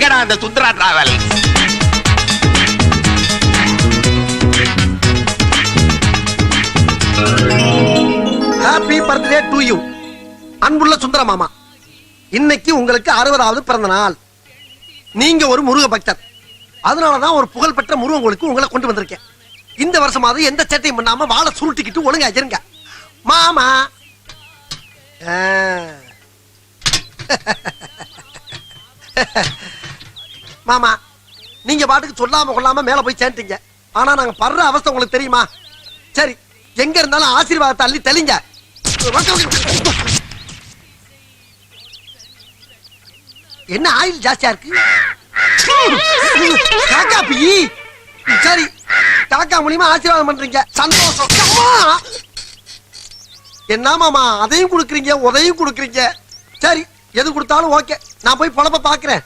எங்கடா அந்த Sundara travel? Happy birthday to you அன்புள்ள சுந்தர மாமா. இன்னைக்கு உங்களுக்கு 60வது பிறந்த நாள். நீங்க ஒரு முருக பக்தர். அதனாலதான் ஒரு புகழ்பெற்ற முருகன் கோயிலுக்கு உங்களை கொண்டு வந்திருக்கேன். இந்த வருஷமாவது எந்த சேட்டையும் பண்ணாம வாழை சுருட்டிக்கிட்டு ஒழுங்கா இருங்க மாமா. மாமா, நீங்க பாட்டுக்கு சொல்லாம கொள்ளாம மேல போய் சேர்ந்தீங்க. ஆனா நாங்க படுற அவஸ்தை உங்களுக்கு தெரியுமா? சரி, எங்க இருந்தாலும் ஆசீர்வாதத்தை அள்ளி தெளிங்க. என்ன ஆயில் ஜாஸ்தியா இருக்கு? காக்கா பீ. சரி, காக்கா மூலியமா ஆசீர்வாதம் பண்றீங்க, சந்தோஷம். என்ன மாமா, அதையும் கொடுக்குறீங்க உதையும் கொடுக்குறீங்க. சரி, எது கொடுத்தாலும் ஓகே. நான் போய் பொழப்ப பாக்குறேன்.